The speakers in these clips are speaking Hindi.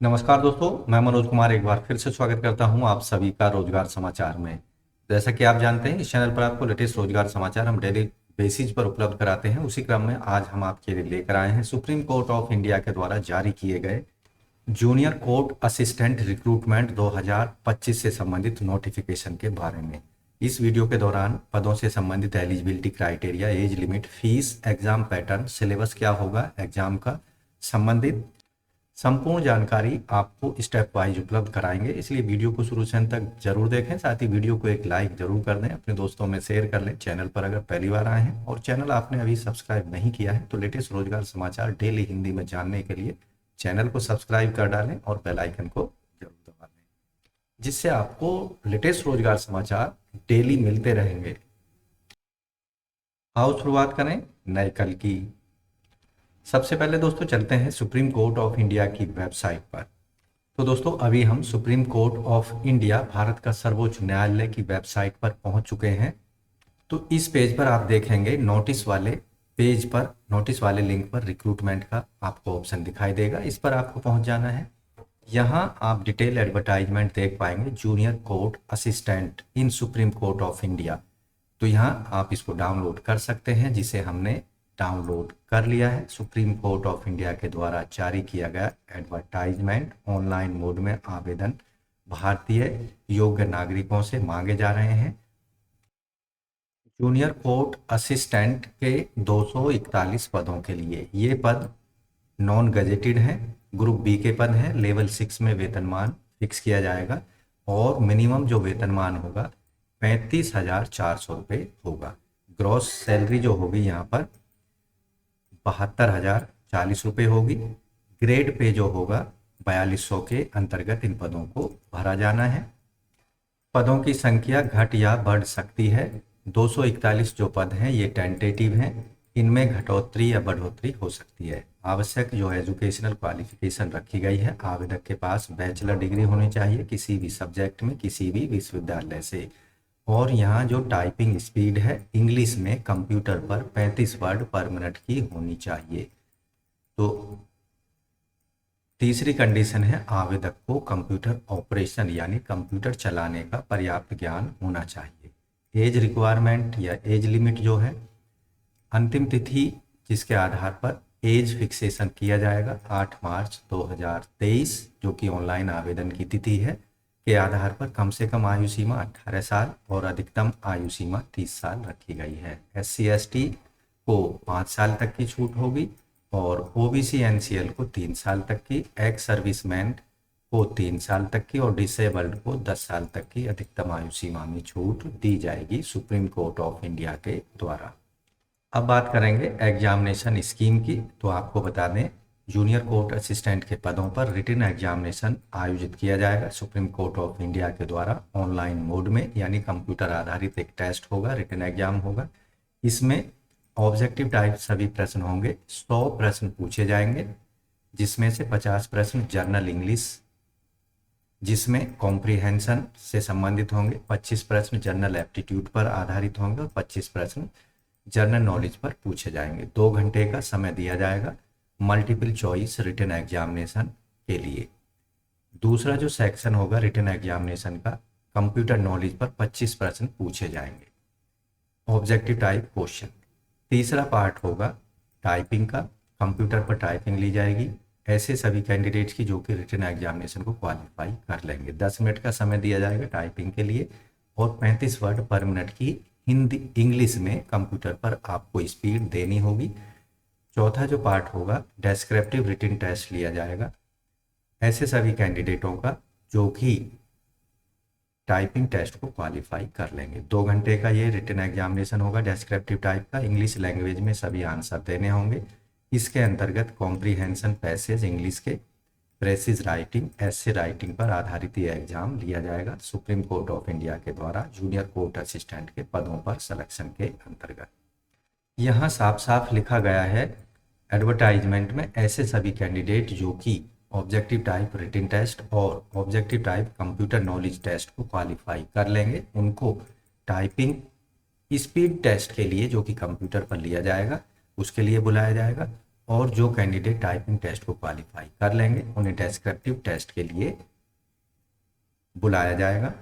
नमस्कार दोस्तों, मैं मनोज कुमार एक बार फिर से स्वागत करता हूं आप सभी का रोजगार समाचार में। जैसा कि आप जानते हैं, इस चैनल पर आपको लेटेस्ट रोजगार समाचार हम डेली बेसिस पर उपलब्ध कराते हैं। उसी क्रम में आज हम आपके लिए लेकर आए हैं सुप्रीम कोर्ट ऑफ इंडिया के द्वारा जारी किए गए जूनियर कोर्ट असिस्टेंट रिक्रूटमेंट 2025 से संबंधित नोटिफिकेशन के बारे में। इस वीडियो के दौरान पदों से संबंधित eligibility criteria, age limit, fees, exam pattern, syllabus क्या होगा एग्जाम का, संबंधित संपूर्ण जानकारी आपको स्टेप वाइज उपलब्ध कराएंगे। इसलिए वीडियो को शुरू से अंत तक जरूर देखें। साथ ही वीडियो को एक लाइक जरूर कर दें, अपने दोस्तों में शेयर कर लें। चैनल पर अगर पहली बार आए हैं और चैनल आपने अभी सब्सक्राइब नहीं किया है तो लेटेस्ट रोजगार समाचार डेली हिंदी में जानने के लिए चैनल को सब्सक्राइब कर डालें और बेल आइकन को जरूर दबा लें, जिससे आपको लेटेस्ट रोजगार समाचार डेली मिलते रहेंगे। आओ शुरुआत करें नए कल की। सबसे पहले दोस्तों चलते हैं सुप्रीम कोर्ट ऑफ इंडिया की वेबसाइट पर। तो दोस्तों अभी हम supreme court of India, Bharat का सर्वोच्च न्यायालय की वेबसाइट पर पहुंच चुके हैं। तो इस पेज पर आप देखेंगे नोटिस वाले पेज पर, नोटिस वाले लिंक पर रिक्रूटमेंट का आपको ऑप्शन दिखाई देगा। इस पर आपको पहुंच जाना है। यहाँ आप डिटेल एडवर्टाइजमेंट देख पाएंगे, junior court assistant in supreme court of India. तो यहाँ आप इसको डाउनलोड कर सकते हैं, जिसे हमने डाउनलोड कर लिया है। सुप्रीम कोर्ट ऑफ इंडिया के द्वारा जारी किया गया एडवर्टाइजमेंट, ऑनलाइन मोड में आवेदन भारतीय योग्य नागरिकों से मांगे जा रहे हैं। जूनियर कोर्ट असिस्टेंट के 241 पदों के लिए ये पद नॉन गजेटेड हैं, ग्रुप बी के पद हैं। लेवल 6 में वेतनमान फिक्स किया जाएगा और मिनिमम जो वेतनमान होगा 35,400 रुपये होगा। ग्रॉस सैलरी जो होगी यहाँ पर 72,040 रुपये होगी। ग्रेड पे जो होगा 4200 के अंतर्गत इन पदों को भरा जाना है। पदों की संख्या घट या बढ़ सकती है। 241 जो पद हैं ये टेंटेटिव हैं, इनमें घटोतरी या बढ़ोतरी हो सकती है। आवश्यक जो एजुकेशनल क्वालिफिकेशन रखी गई है, आवेदक के पास बैचलर डिग्री होनी चाहिए किसी भी सब्जेक्ट में, किसी भी विश्वविद्यालय से। और यहाँ जो टाइपिंग स्पीड है इंग्लिश में कंप्यूटर पर 35 वर्ड पर मिनट की होनी चाहिए। तो तीसरी कंडीशन है आवेदक को कंप्यूटर ऑपरेशन यानी कंप्यूटर चलाने का पर्याप्त ज्ञान होना चाहिए। एज रिक्वायरमेंट या एज लिमिट जो है, अंतिम तिथि जिसके आधार पर एज फिक्सेशन किया जाएगा 8 मार्च 2023, जो कि ऑनलाइन आवेदन की तिथि है, के आधार पर कम से कम आयु सीमा 18 साल और अधिकतम आयु सीमा 30 साल रखी गई है। SC/ST को 5 साल तक की छूट होगी और OBC NCL को 3 साल तक की, एक्स सर्विसमैन को 3 साल तक की और डिसेबल्ड को 10 साल तक की अधिकतम आयु सीमा में छूट दी जाएगी सुप्रीम कोर्ट ऑफ इंडिया के द्वारा। अब बात करेंगे एग्जामिनेशन स्कीम की। तो आपको बता दें, जूनियर कोर्ट असिस्टेंट के पदों पर रिटन एग्जामिनेशन आयोजित किया जाएगा सुप्रीम कोर्ट ऑफ इंडिया के द्वारा ऑनलाइन मोड में, यानी कंप्यूटर आधारित एक टेस्ट होगा, रिटन एग्जाम होगा। इसमें ऑब्जेक्टिव टाइप सभी प्रश्न होंगे। 100 प्रश्न पूछे जाएंगे, जिसमें से 50 प्रश्न जर्नल इंग्लिश जिसमें कॉम्प्रिहेंशन से संबंधित होंगे, 25 प्रश्न जनरल एप्टीट्यूड पर आधारित होंगे और 25 प्रश्न जनरल नॉलेज पर पूछे जाएंगे। 2 घंटे का समय दिया जाएगा मल्टीपल चॉइस रिटन एग्जामिनेशन के लिए। दूसरा जो सेक्शन होगा रिटन एग्जामिनेशन का, कंप्यूटर नॉलेज पर 25 प्रश्न पूछे जाएंगे, ऑब्जेक्टिव टाइप क्वेश्चन। तीसरा पार्ट होगा टाइपिंग का, कंप्यूटर पर टाइपिंग ली जाएगी ऐसे सभी कैंडिडेट्स की जो कि रिटन एग्जामिनेशन को क्वालिफाई कर लेंगे। 10 मिनट का समय दिया जाएगा टाइपिंग के लिए और 35 वर्ड पर मिनट की हिंदी इंग्लिश में कंप्यूटर पर आपको स्पीड देनी होगी। चौथा जो पार्ट होगा डेस्क्रिप्टिव रिटन टेस्ट लिया जाएगा ऐसे सभी कैंडिडेटों का जो कि टाइपिंग टेस्ट को क्वालिफाई कर लेंगे। 2 घंटे का ये रिटन एग्जामिनेशन होगा डेस्क्रिप्टिव टाइप का, इंग्लिश लैंग्वेज में सभी आंसर देने होंगे। इसके अंतर्गत कॉम्प्रिहेंशन, पैसेज इंग्लिश के, प्रेसिज राइटिंग, ऐसे राइटिंग पर आधारित ये एग्जाम लिया जाएगा सुप्रीम कोर्ट ऑफ इंडिया के द्वारा जूनियर कोर्ट असिस्टेंट के पदों पर सिलेक्शन के अंतर्गत। यहाँ साफ साफ लिखा गया है एडवर्टाइजमेंट में, ऐसे सभी कैंडिडेट जो कि ऑब्जेक्टिव टाइप रिटन टेस्ट और objective type computer knowledge test को क्वालिफाई कर लेंगे, उनको टाइपिंग स्पीड टेस्ट के लिए जो कि कंप्यूटर पर लिया जाएगा उसके लिए बुलाया जाएगा और जो कैंडिडेट टाइपिंग टेस्ट को क्वालिफाई कर लेंगे उन्हें डेस्क्रिप्टिव टेस्ट के लिए बुलाया जाएगा।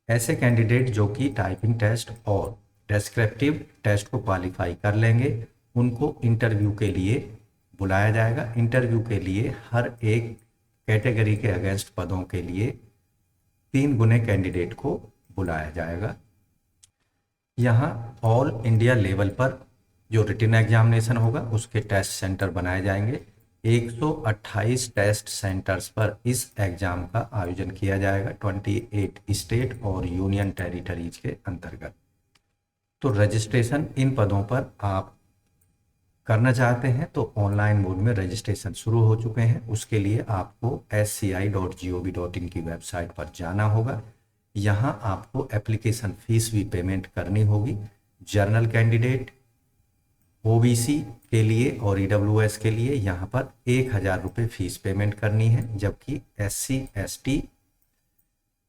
ऐसे कैंडिडेट जो कि टाइपिंग टेस्ट और डेस्क्रिप्टिव टेस्ट को क्वालिफाई कर लेंगे उनको इंटरव्यू के लिए बुलाया जाएगा। इंटरव्यू के लिए हर एक कैटेगरी के अगेंस्ट पदों के लिए 3 गुने कैंडिडेट को बुलाया जाएगा। यहाँ ऑल इंडिया लेवल पर जो रिटन एग्जामिनेशन होगा उसके टेस्ट सेंटर बनाए जाएंगे। 128 टेस्ट सेंटर्स पर इस एग्जाम का आयोजन किया जाएगा 28 स्टेट और यूनियन टेरिटरीज के अंतर्गत। तो रजिस्ट्रेशन इन पदों पर आप करना चाहते हैं तो ऑनलाइन मोड में रजिस्ट्रेशन शुरू हो चुके हैं। उसके लिए आपको sci.gov.in की वेबसाइट पर जाना होगा। यहाँ आपको एप्लीकेशन फीस भी पेमेंट करनी होगी। जनरल कैंडिडेट, ओबीसी के लिए और ईडब्ल्यूएस के लिए यहाँ पर 1000 रुपये फीस पेमेंट करनी है, जबकि SC ST,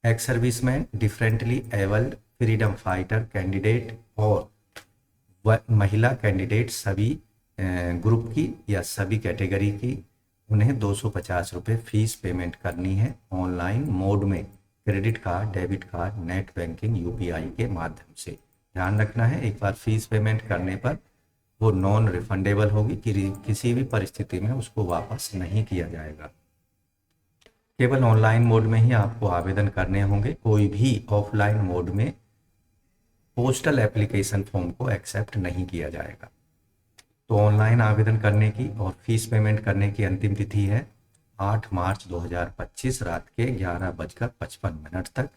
ex serviceman, differently abled, freedom fighter candidate और महिला कैंडिडेट सभी ग्रुप की या सभी कैटेगरी की उन्हें 250 रुपये फीस पेमेंट करनी है ऑनलाइन मोड में, credit card, debit card, net banking, UPI के माध्यम से। ध्यान रखना है एक बार फीस पेमेंट करने पर वो नॉन रिफंडेबल होगी, किसी भी परिस्थिति में उसको वापस नहीं किया जाएगा। केवल ऑनलाइन मोड में ही आपको आवेदन करने होंगे। कोई भी ऑफलाइन मोड में पोस्टल एप्लीकेशन फॉर्म को एक्सेप्ट नहीं किया जाएगा। तो ऑनलाइन आवेदन करने की और फीस पेमेंट करने की अंतिम तिथि है 8 मार्च 2025 रात के 11:55 तक।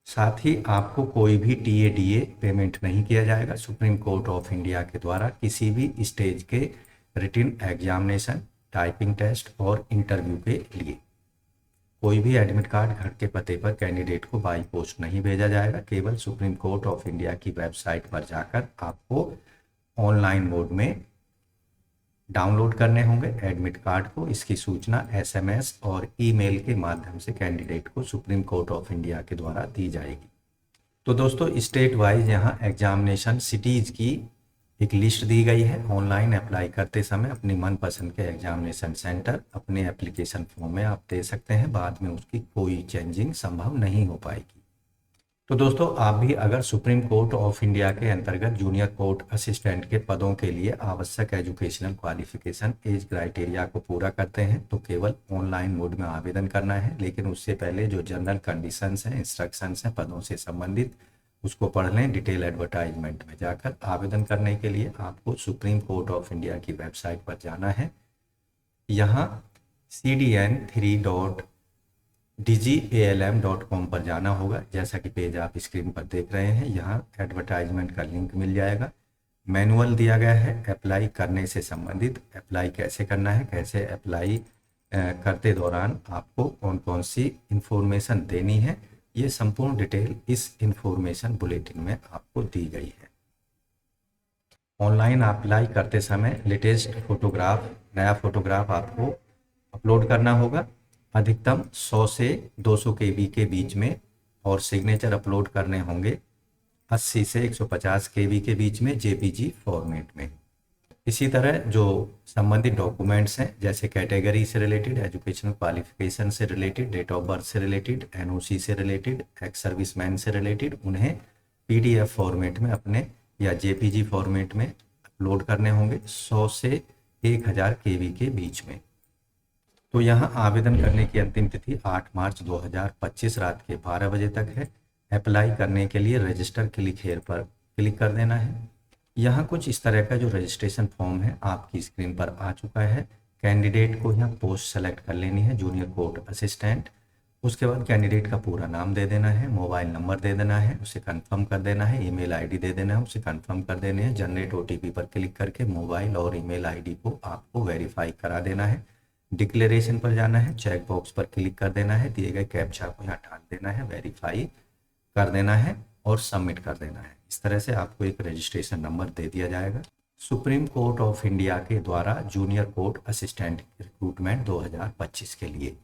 साथ ही आपको कोई भी TADA पेमेंट नहीं किया जाएगा सुप्रीम कोर्ट ऑफ इंडिया के द्वारा किसी भी स्टेज के रिटन एग्जामिनेशन, टाइपिंग टेस्ट और इंटरव्यू के लिए। कोई भी एडमिट कार्ड घर के पते पर कैंडिडेट को बाई पोस्ट नहीं भेजा जाएगा। केवल सुप्रीम कोर्ट ऑफ इंडिया की वेबसाइट पर जाकर आपको ऑनलाइन मोड में डाउनलोड करने होंगे एडमिट कार्ड को। इसकी सूचना SMS और ईमेल के माध्यम से कैंडिडेट को सुप्रीम कोर्ट ऑफ इंडिया के द्वारा दी जाएगी। तो दोस्तों स्टेट वाइज यहाँ एग्जामिनेशन सिटीज़ की एक लिस्ट दी गई है। ऑनलाइन अप्लाई करते समय अपनी मनपसंद के एग्जामिनेशन सेंटर अपने एप्लीकेशन फॉर्म में आप दे सकते हैं, बाद में उसकी कोई चेंजिंग संभव नहीं हो पाएगी। तो दोस्तों आप भी अगर सुप्रीम कोर्ट ऑफ इंडिया के अंतर्गत जूनियर कोर्ट असिस्टेंट के पदों के लिए आवश्यक एजुकेशनल क्वालिफिकेशन एज क्राइटेरिया को पूरा करते हैं तो केवल ऑनलाइन मोड में आवेदन करना है। लेकिन उससे पहले जो जनरल कंडीशंस हैं, इंस्ट्रक्शंस हैं पदों से संबंधित, उसको पढ़ लें। डिटेल एडवर्टाइजमेंट में जाकर आवेदन करने के लिए आपको सुप्रीम कोर्ट ऑफ इंडिया की वेबसाइट पर जाना है। यहाँ cdn3.dgalm.com पर जाना होगा। जैसा कि पेज आप स्क्रीन पर देख रहे हैं, यहाँ एडवर्टाइजमेंट का लिंक मिल जाएगा। मैनुअल दिया गया है अप्लाई करने से संबंधित, अप्लाई कैसे करना है, कैसे अप्लाई करते दौरान आपको कौन कौन सी इंफॉर्मेशन देनी है, ये संपूर्ण डिटेल इस इंफॉर्मेशन बुलेटिन में आपको दी गई है। ऑनलाइन अप्लाई करते समय लेटेस्ट फोटोग्राफ, नया फोटोग्राफ आपको अपलोड करना होगा अधिकतम 100 से 200 KB के बीच में, और सिग्नेचर अपलोड करने होंगे 80 से 150 KB के बीच में JPG फॉर्मेट में। इसी तरह जो संबंधित डॉक्यूमेंट्स हैं जैसे कैटेगरी से रिलेटेड, एजुकेशनल क्वालिफिकेशन से रिलेटेड, डेट ऑफ बर्थ से रिलेटेड, NOC से रिलेटेड, एक्स सर्विसमैन से रिलेटेड, उन्हें PDF फॉर्मेट में अपने या JPG फॉर्मेट में अपलोड करने होंगे 100 से 1000 KB के बीच में। तो यहाँ आवेदन करने की अंतिम तिथि 8 मार्च 2025 रात के 12 बजे तक है। अप्लाई करने के लिए रजिस्टर क्लिक हेयर पर क्लिक कर देना है। यहाँ कुछ इस तरह का जो रजिस्ट्रेशन फॉर्म है आपकी स्क्रीन पर आ चुका है। कैंडिडेट को यहाँ पोस्ट सेलेक्ट कर लेनी है जूनियर कोर्ट असिस्टेंट। उसके बाद कैंडिडेट का पूरा नाम दे देना है, मोबाइल नंबर दे देना है, उसे कंफर्म कर देना है, ईमेल आईडी दे देना है, उसे कंफर्म कर देना है। जनरेट OTP पर क्लिक करके मोबाइल और ईमेल आईडी को आपको वेरीफाई करा देना है। डिक्लेरेशन पर जाना है, चेक बॉक्स पर क्लिक कर देना है, दिए गए कैप्चा को यहाँ डाल देना है, वेरीफाई कर देना है और सबमिट कर देना है। इस तरह से आपको एक रजिस्ट्रेशन नंबर दे दिया जाएगा सुप्रीम कोर्ट ऑफ इंडिया के द्वारा जूनियर कोर्ट असिस्टेंट रिक्रूटमेंट 2025 के लिए।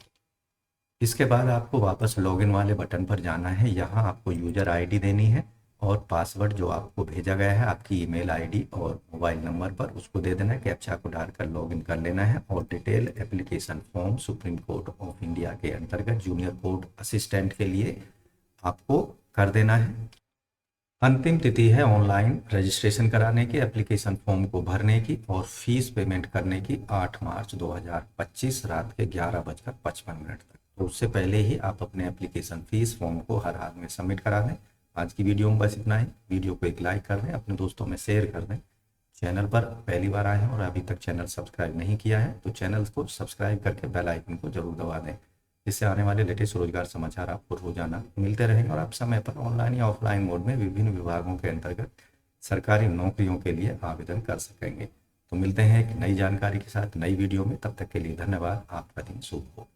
इसके बाद आपको वापस लॉगिन वाले बटन पर जाना है। यहाँ आपको यूजर ID देनी है और पासवर्ड जो आपको भेजा गया है आपकी ईमेल आईडी और मोबाइल नंबर पर, उसको दे देना है। कैप्चा को डालकर लॉगिन कर लेना है और detail application form supreme court of India के अंतर्गत जूनियर कोर्ट असिस्टेंट के लिए आपको कर देना है। अंतिम तिथि है ऑनलाइन रजिस्ट्रेशन कराने की, एप्लीकेशन फॉर्म को भरने की और फीस पेमेंट करने की 8 मार्च 2025 रात के 11:55 तक। तो उससे पहले ही आप अपने एप्लीकेशन फीस फॉर्म को हर हाल में सबमिट करा दें। आज की वीडियो में बस इतना ही। वीडियो को एक लाइक कर दें, अपने दोस्तों में शेयर कर दें। चैनल पर पहली बार आए हैं और अभी तक चैनल सब्सक्राइब नहीं किया है तो चैनल को सब्सक्राइब करके बेल आइकन को जरूर दबा दें, जिससे आने वाले लेटेस्ट रोजगार समाचार आपको रोजाना मिलते रहेंगे और आप समय पर ऑनलाइन या ऑफलाइन मोड में विभिन्न विभागों के अंतर्गत सरकारी नौकरियों के लिए आवेदन कर सकेंगे। तो मिलते हैं एक नई जानकारी के साथ नई वीडियो में। तब तक के लिए धन्यवाद। आपका दिन शुभ हो।